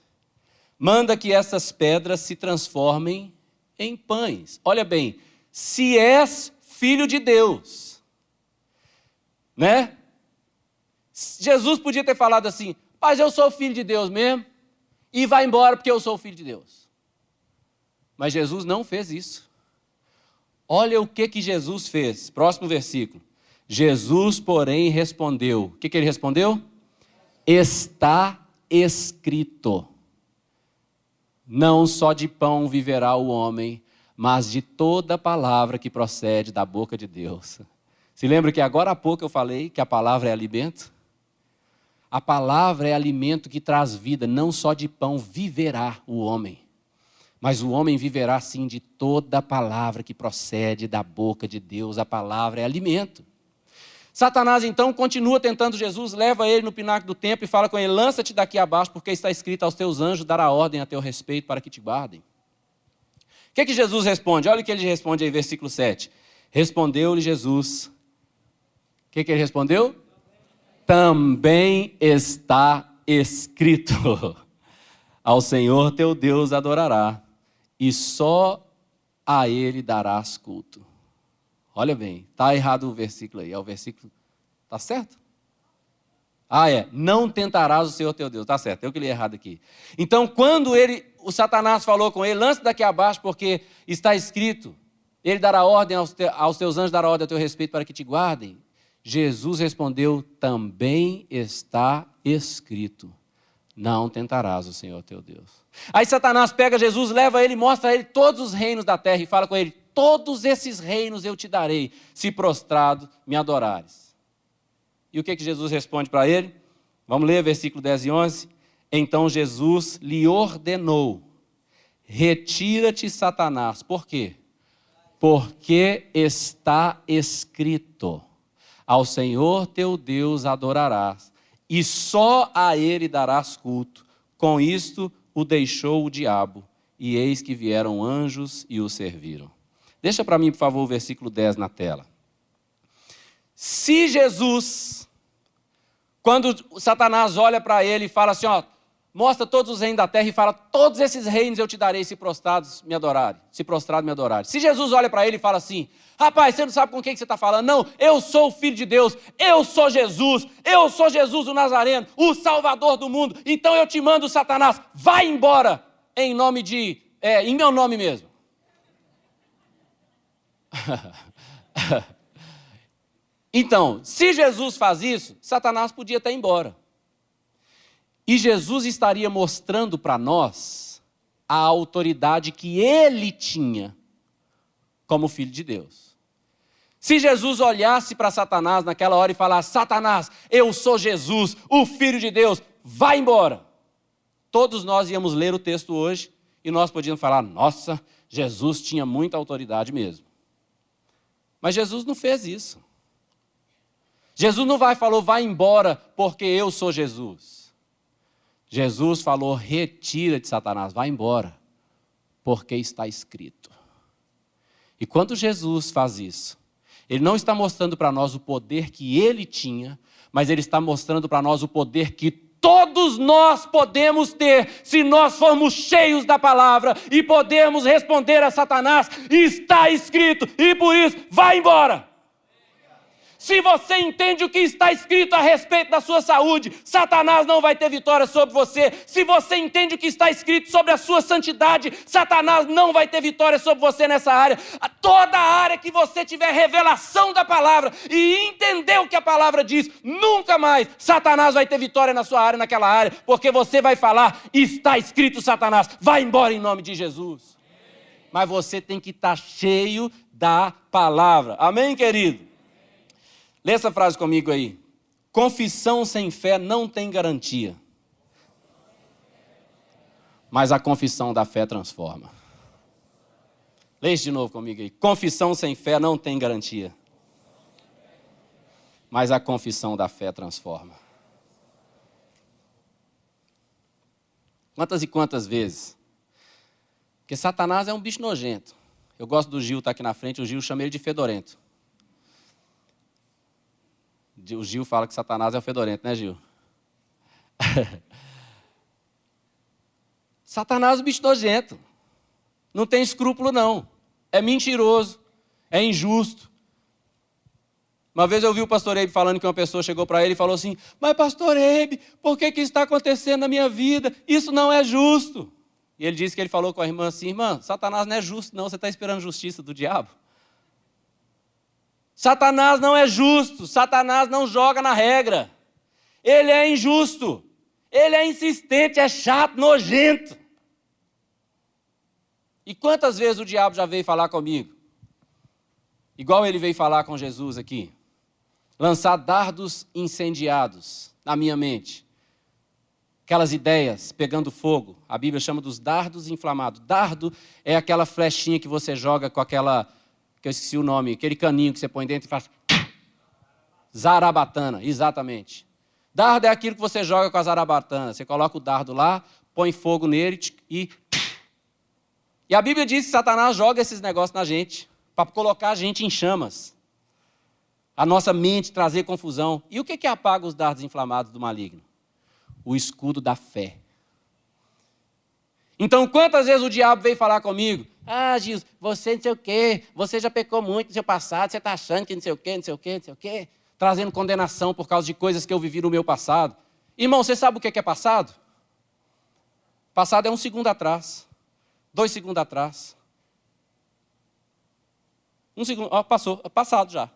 manda que essas pedras se transformem em pães. Olha bem, se és filho de Deus, né? Jesus podia ter falado assim: mas eu sou filho de Deus mesmo, e vai embora porque eu sou filho de Deus. Mas Jesus não fez isso. Olha o que Jesus fez. Próximo versículo. Jesus, porém, respondeu. O que ele respondeu? Está escrito: não só de pão viverá o homem, mas de toda palavra que procede da boca de Deus. Se lembra que agora há pouco eu falei que a palavra é alimento? A palavra é alimento que traz vida. Não só de pão viverá o homem, mas o homem viverá sim de toda palavra que procede da boca de Deus. A palavra é alimento. Satanás então continua tentando Jesus, leva ele no pináculo do templo e fala com ele: lança-te daqui abaixo, porque está escrito: aos teus anjos dará ordem a teu respeito para que te guardem. O que Jesus responde? Olha o que ele responde aí, versículo 7. Respondeu-lhe Jesus. O que ele respondeu? Também está escrito: ao Senhor teu Deus adorará, e só a Ele darás culto. Olha bem, está errado o versículo aí. É o versículo, está certo? Não tentarás o Senhor teu Deus. Está certo, eu que li errado aqui. Então, quando o Satanás falou com ele: lança daqui abaixo, porque está escrito, ele dará ordem aos teus anjos, dará ordem a teu respeito para que te guardem. Jesus respondeu: também está escrito: não tentarás o Senhor teu Deus. Aí Satanás pega Jesus, leva ele, mostra a ele todos os reinos da terra e fala com ele: todos esses reinos eu te darei, se prostrado me adorares. E o que Jesus responde para ele? Vamos ler versículo 10 e 11? Então Jesus lhe ordenou: retira-te, Satanás. Por quê? Porque está escrito: ao Senhor teu Deus adorarás, e só a ele darás culto. Com isto o deixou o diabo, e eis que vieram anjos e o serviram. Deixa para mim, por favor, o versículo 10 na tela. Se Jesus, quando Satanás olha para ele e fala assim, ó, mostra todos os reinos da terra e fala, todos esses reinos eu te darei se prostrados me adorarem, se prostrado me adorarem. Se Jesus olha para ele e fala assim, rapaz, você não sabe com quem que você está falando? Não, eu sou o Filho de Deus, eu sou Jesus o Nazareno, o Salvador do mundo, então eu te mando, Satanás, vai embora, em meu nome mesmo. Então, se Jesus faz isso, Satanás podia até ir embora. E Jesus estaria mostrando para nós a autoridade que ele tinha como Filho de Deus. Se Jesus olhasse para Satanás naquela hora e falasse, Satanás, eu sou Jesus, o Filho de Deus, vai embora. Todos nós íamos ler o texto hoje e nós podíamos falar, nossa, Jesus tinha muita autoridade mesmo. Mas Jesus não fez isso. Jesus não falou, vai embora porque eu sou Jesus. Jesus falou, retira-te, Satanás, vai embora, porque está escrito. E quando Jesus faz isso, ele não está mostrando para nós o poder que ele tinha, mas ele está mostrando para nós o poder que todos nós podemos ter, se nós formos cheios da palavra e podemos responder a Satanás, está escrito, e por isso, vai embora. Se você entende o que está escrito a respeito da sua saúde, Satanás não vai ter vitória sobre você. Se você entende o que está escrito sobre a sua santidade, Satanás não vai ter vitória sobre você nessa área. Toda área que você tiver revelação da palavra e entender o que a palavra diz, nunca mais Satanás vai ter vitória na sua área, naquela área, porque você vai falar, está escrito, Satanás, vai embora em nome de Jesus. Mas você tem que estar cheio da palavra. Amém, querido? Lê essa frase comigo aí. Confissão sem fé não tem garantia. Mas a confissão da fé transforma. Lê isso de novo comigo aí. Confissão sem fé não tem garantia. Mas a confissão da fé transforma. Quantas e quantas vezes? Porque Satanás é um bicho nojento. Eu gosto do Gil estar aqui na frente, o Gil chama ele de fedorento. O Gil fala que Satanás é o fedorento, né, Gil? Satanás é um bicho nojento. Não tem escrúpulo, não. É mentiroso, é injusto. Uma vez eu ouvi o pastor Eibe falando que uma pessoa chegou para ele e falou assim, mas pastor Eibe, por que isso está acontecendo na minha vida? Isso não é justo. E ele disse que ele falou com a irmã assim, irmã, Satanás não é justo não, você está esperando justiça do diabo? Satanás não é justo, Satanás não joga na regra. Ele é injusto, ele é insistente, é chato, nojento. E quantas vezes o diabo já veio falar comigo? Igual ele veio falar com Jesus aqui. Lançar dardos incendiados na minha mente. Aquelas ideias pegando fogo. A Bíblia chama dos dardos inflamados. Dardo é aquela flechinha que você joga com aquela... que eu esqueci o nome, aquele caninho que você põe dentro e faz... Zarabatana, exatamente. Dardo é aquilo que você joga com a zarabatana. Você coloca o dardo lá, põe fogo nele e... E a Bíblia diz que Satanás joga esses negócios na gente, para colocar a gente em chamas. A nossa mente trazer confusão. E o que apaga os dardos inflamados do maligno? O escudo da fé. Então, quantas vezes o diabo veio falar comigo? Ah, Gil, você não sei o quê, você já pecou muito no seu passado, você está achando que não sei o quê, não sei o quê, não sei o quê, trazendo condenação por causa de coisas que eu vivi no meu passado. Irmão, você sabe o que é passado? Passado é 1 segundo atrás, 2 segundos atrás. 1 segundo, ó, passou, passado já.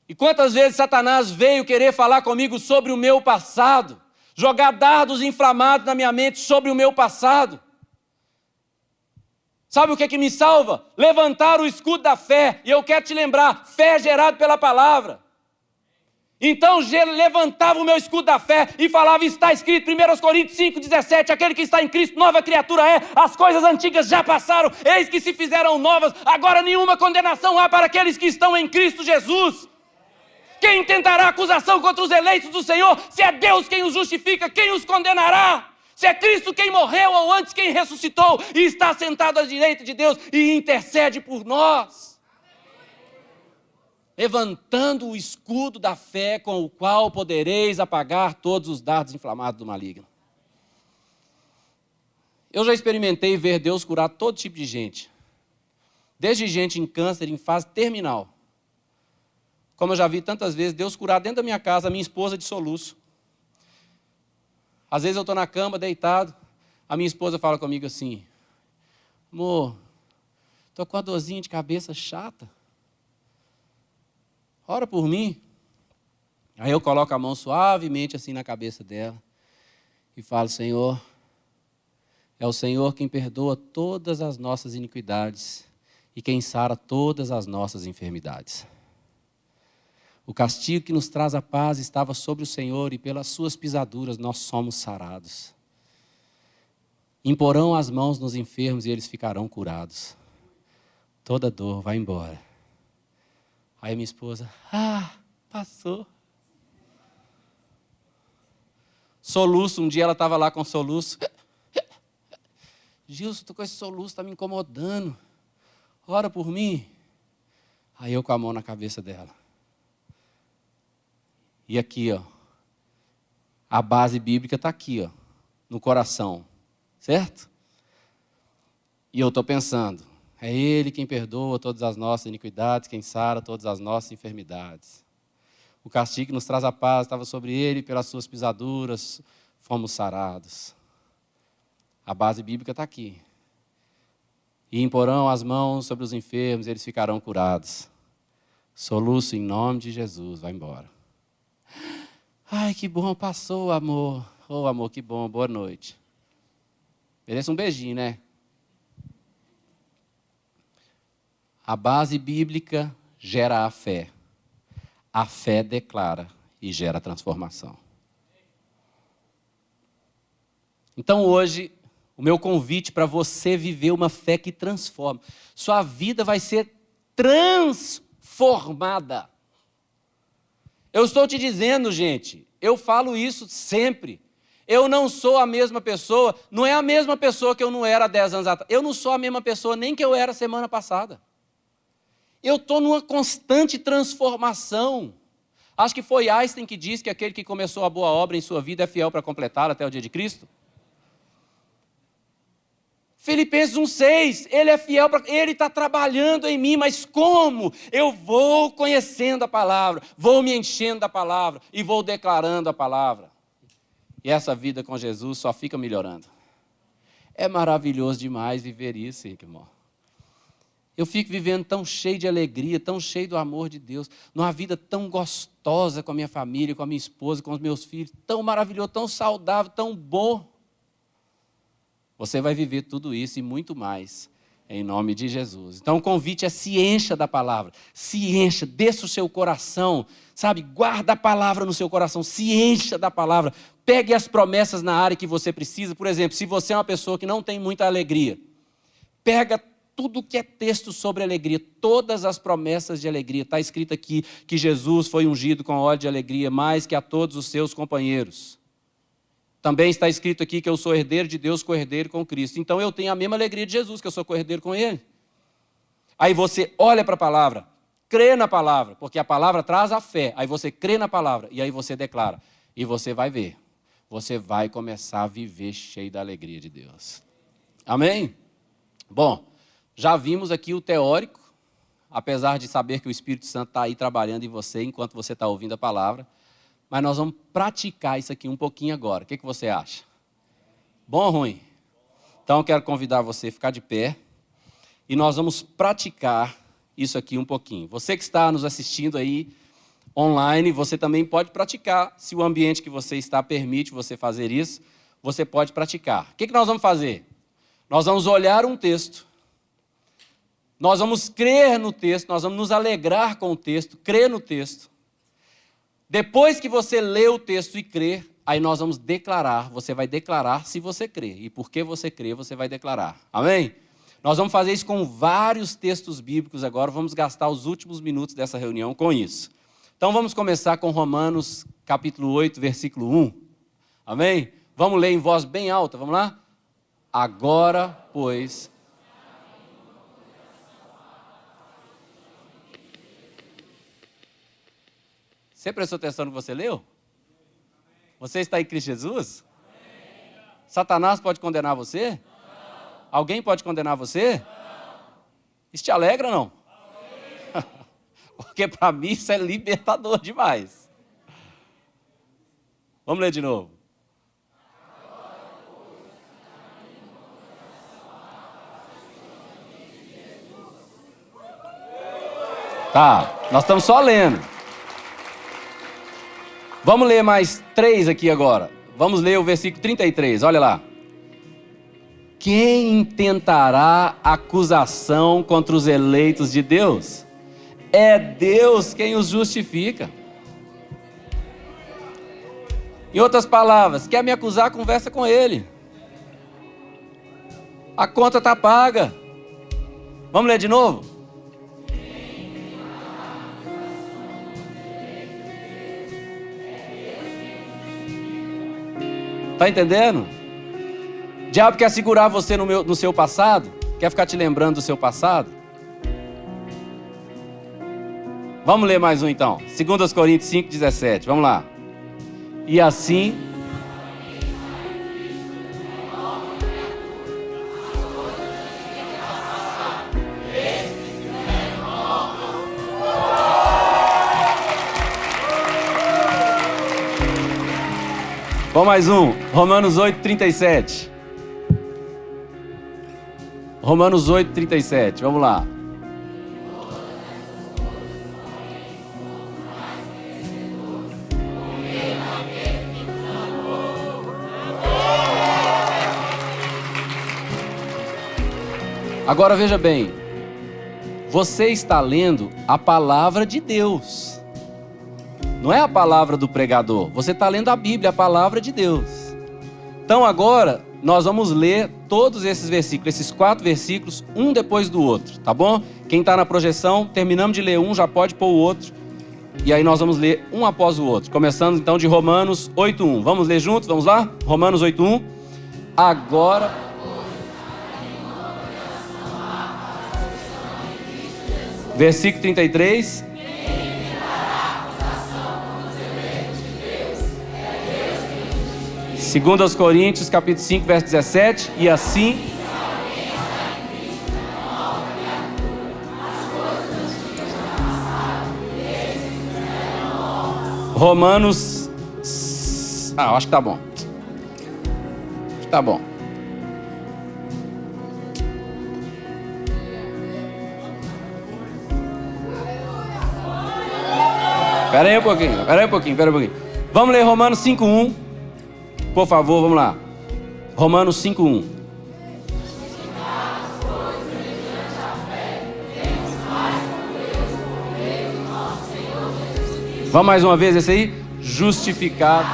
E quantas vezes Satanás veio querer falar comigo sobre o meu passado, jogar dardos inflamados na minha mente sobre o meu passado. Sabe o que é que me salva? Levantar o escudo da fé. E eu quero te lembrar, fé é gerada pela palavra. Então levantava o meu escudo da fé e falava, está escrito, 1 Coríntios 5,17, aquele que está em Cristo, nova criatura é, as coisas antigas já passaram, eis que se fizeram novas, agora nenhuma condenação há para aqueles que estão em Cristo Jesus. Quem tentará acusação contra os eleitos do Senhor? Se é Deus quem os justifica, quem os condenará? Se é Cristo quem morreu ou antes quem ressuscitou e está sentado à direita de Deus e intercede por nós. Levantando o escudo da fé com o qual podereis apagar todos os dardos inflamados do maligno. Eu já experimentei ver Deus curar todo tipo de gente. Desde gente em câncer, em fase terminal. Como eu já vi tantas vezes, Deus curar dentro da minha casa, a minha esposa de soluço. Às vezes eu estou na cama, deitado, a minha esposa fala comigo assim, amor, estou com uma dorzinha de cabeça chata. Ora por mim. Aí eu coloco a mão suavemente assim na cabeça dela e falo, Senhor, é o Senhor quem perdoa todas as nossas iniquidades e quem sara todas as nossas enfermidades. O castigo que nos traz a paz estava sobre o Senhor e pelas suas pisaduras nós somos sarados. Imporão as mãos nos enfermos e eles ficarão curados. Toda dor vai embora. Aí minha esposa, passou. Soluço, um dia ela estava lá com soluço. Gilson, estou com esse soluço, está me incomodando. Ora por mim. Aí eu com a mão na cabeça dela. E aqui, ó, a base bíblica está aqui, ó, no coração, certo? E eu estou pensando, é Ele quem perdoa todas as nossas iniquidades, quem sara todas as nossas enfermidades. O castigo que nos traz a paz estava sobre Ele, pelas suas pisaduras fomos sarados. A base bíblica está aqui. E imporão as mãos sobre os enfermos, eles ficarão curados. Soluço em nome de Jesus, vai embora. Ai, que bom, passou, amor. Oh, amor, que bom, boa noite. Merece um beijinho, né? A base bíblica gera a fé. A fé declara e gera transformação. Então hoje, o meu convite para você viver uma fé que transforma. Sua vida vai ser transformada. Eu estou te dizendo, gente, eu falo isso sempre. Eu não sou a mesma pessoa, não é a mesma pessoa que eu não era há 10 anos atrás. Eu não sou a mesma pessoa nem que eu era semana passada. Eu estou numa constante transformação. Acho que foi Einstein que disse que aquele que começou a boa obra em sua vida é fiel para completá-la até o dia de Cristo. Filipenses 1,6, Ele é fiel, Ele está trabalhando em mim, mas como? Eu vou conhecendo a palavra, vou me enchendo da palavra e vou declarando a palavra. E essa vida com Jesus só fica melhorando. É maravilhoso demais viver isso, irmão. Eu fico vivendo tão cheio de alegria, tão cheio do amor de Deus, numa vida tão gostosa com a minha família, com a minha esposa, com os meus filhos, tão maravilhoso, tão saudável, tão bom. Você vai viver tudo isso e muito mais, em nome de Jesus. Então o convite é se encha da palavra, se encha, desça o seu coração, sabe? Guarda a palavra no seu coração, se encha da palavra. Pegue as promessas na área que você precisa. Por exemplo, se você é uma pessoa que não tem muita alegria, pega tudo que é texto sobre alegria, todas as promessas de alegria. Está escrito aqui que Jesus foi ungido com óleo de alegria, mais que a todos os seus companheiros. Também está escrito aqui que eu sou herdeiro de Deus, co-herdeiro com Cristo. Então eu tenho a mesma alegria de Jesus, que eu sou co-herdeiro com Ele. Aí você olha para a palavra, crê na palavra, porque a palavra traz a fé. Aí você crê na palavra e aí você declara. E você vai ver, você vai começar a viver cheio da alegria de Deus. Amém? Bom, já vimos aqui o teórico, apesar de saber que o Espírito Santo está aí trabalhando em você enquanto você está ouvindo a palavra. Mas nós vamos praticar isso aqui um pouquinho agora. O que você acha? Bom ou ruim? Então eu quero convidar você a ficar de pé e nós vamos praticar isso aqui um pouquinho. Você que está nos assistindo aí online, você também pode praticar. Se o ambiente que você está permite você fazer isso, você pode praticar. O que nós vamos fazer? Nós vamos olhar um texto Nós vamos crer no texto, nós vamos nos alegrar com o texto, crer no texto. Depois que você lê o texto e crer, aí nós vamos declarar. Você vai declarar se você crer. E porque você crê, você vai declarar. Amém? Nós vamos fazer isso com vários textos bíblicos agora. Vamos gastar os últimos minutos dessa reunião com isso. Então vamos começar com Romanos capítulo 8, versículo 1. Amém? Vamos ler em voz bem alta, vamos lá? Agora, pois... Você prestou atenção no que você leu? Você está em Cristo Jesus? Satanás pode condenar você? Não. Alguém pode condenar você? Não. Isso te alegra ou não? Porque para mim isso é libertador demais. Vamos ler de novo. Tá, nós estamos só lendo. Vamos ler mais 3 aqui agora. Vamos ler o versículo 33, olha lá. Quem intentará acusação contra os eleitos de Deus? É Deus quem os justifica. Em outras palavras, quer me acusar, conversa com ele. A conta está paga. Vamos ler de novo? Está entendendo? O diabo quer segurar você no seu passado? Quer ficar te lembrando do seu passado? Vamos ler mais um então. 2 Coríntios 5,17. Vamos lá. E assim... Vamos mais um. Romanos 8,37. Romanos 8,37. Vamos lá. Agora veja bem. Você está lendo a palavra de Deus. Não é a palavra do pregador. Você está lendo a Bíblia, a palavra de Deus. Então agora, nós vamos ler todos esses versículos, esses 4 versículos, um depois do outro, tá bom? Quem está na projeção, terminamos de ler um, já pode pôr o outro. E aí nós vamos ler um após o outro. Começando então de Romanos 8:1. Vamos ler juntos? Vamos lá? Romanos 8:1. Agora... Versículo 33. Segundo aos Coríntios, capítulo 5, verso 17, e assim... Romanos... acho que tá bom. Acho que tá bom. Espera aí um pouquinho. Vamos ler Romanos 5:1. Por favor, vamos lá. Romanos 5:1. Vamos mais uma vez esse aí? Justificado.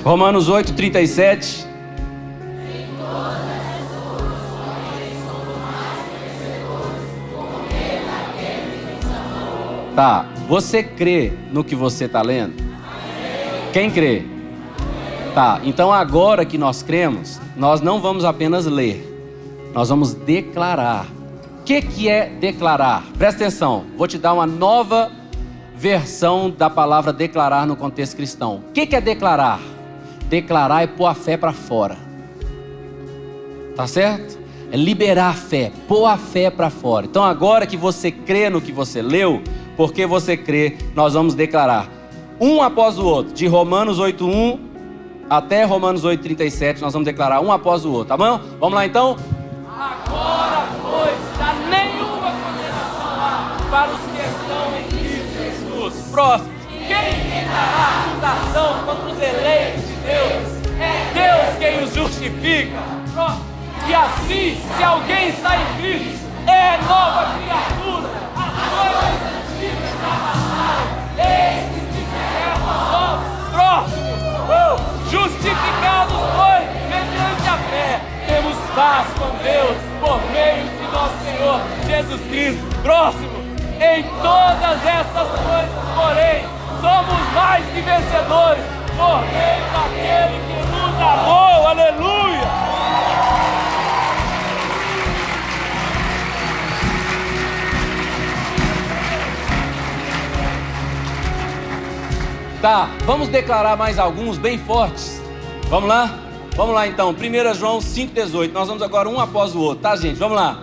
Romanos 8:37. Tá, você crê no que você está lendo? Quem crê? Tá, então agora que nós cremos, nós não vamos apenas ler, nós vamos declarar. O que é declarar? Presta atenção, vou te dar uma nova versão da palavra declarar no contexto cristão. O que é declarar? Declarar é pôr a fé para fora. Tá certo? É liberar a fé, pôr a fé para fora. Então agora que você crê no que você leu, porque você crê, nós vamos declarar. Um após o outro, de Romanos 8:1 até Romanos 8:37, nós vamos declarar um após o outro, tá bom? Vamos lá então? Agora, pois, já nenhuma condenação há para os que estão em Cristo próximos. Quem tentará acusação contra os eleitos de Deus? É Deus justifica. E assim, se alguém está em Cristo, é nova criatura. As coisas antigas já passaram, eis que se fizeram novas. Próximo. Justificados, pois, mediante a fé, temos paz com Deus, por meio de nosso Senhor Jesus Cristo. Próximo. Em todas estas coisas, porém, somos mais que vencedores, por meio daquele que nos amou. Aleluia! Tá, vamos declarar mais alguns bem fortes. Vamos lá? Vamos lá então, 1 João 5,18. Nós vamos agora um após o outro, tá, gente? Vamos lá.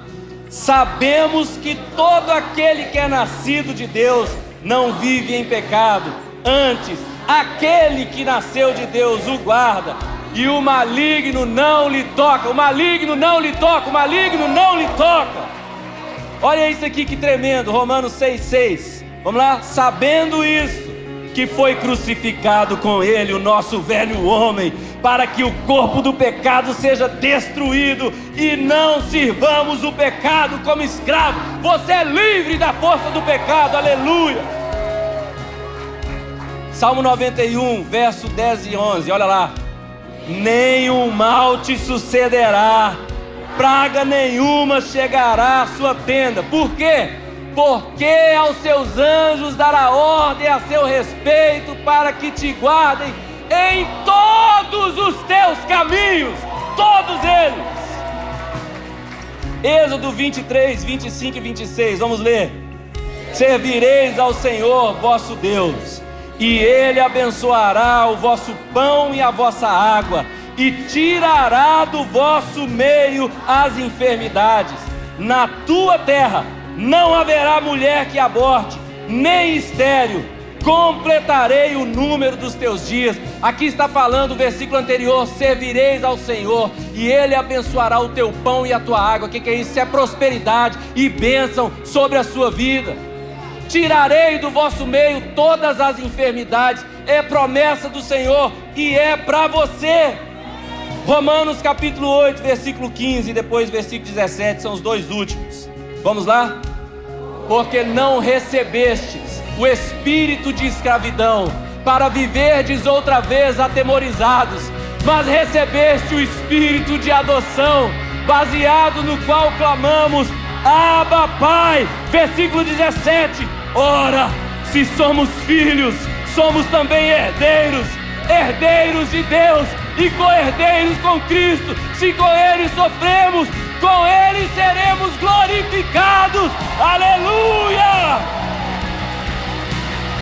Sabemos que todo aquele que é nascido de Deus não vive em pecado. Antes, aquele que nasceu de Deus o guarda, e o maligno não lhe toca. O maligno não lhe toca, o maligno não lhe toca. Olha isso aqui que tremendo, Romanos 6,6. Vamos lá? Sabendo isto, que foi crucificado com ele o nosso velho homem, para que o corpo do pecado seja destruído e não sirvamos o pecado como escravo. Você é livre da força do pecado, aleluia. Salmo 91, verso 10 e 11, olha lá. Nenhum mal te sucederá, praga nenhuma chegará à sua tenda. Por quê? Porque aos seus anjos dará ordem a seu respeito, para que te guardem em todos os teus caminhos, todos eles. Êxodo 23, 25 e 26, vamos ler. Servireis ao Senhor vosso Deus, e Ele abençoará o vosso pão e a vossa água, e tirará do vosso meio as enfermidades. Na tua terra não haverá mulher que aborte, nem estéril. Completarei o número dos teus dias. Aqui está falando o versículo anterior: servireis ao Senhor, e Ele abençoará o teu pão e a tua água. O que é isso? Isso é prosperidade e bênção sobre a sua vida. Tirarei do vosso meio todas as enfermidades. É promessa do Senhor e é para você. Romanos capítulo 8, versículo 15 e depois versículo 17, são os dois últimos. Vamos lá? Porque não recebestes o espírito de escravidão para viverdes outra vez atemorizados, mas recebeste o espírito de adoção, baseado no qual clamamos: Abba, Pai. Versículo 17. Ora, se somos filhos, somos também herdeiros, herdeiros de Deus e co-herdeiros com Cristo. Se com Ele sofremos, com Ele seremos glorificados. Aleluia!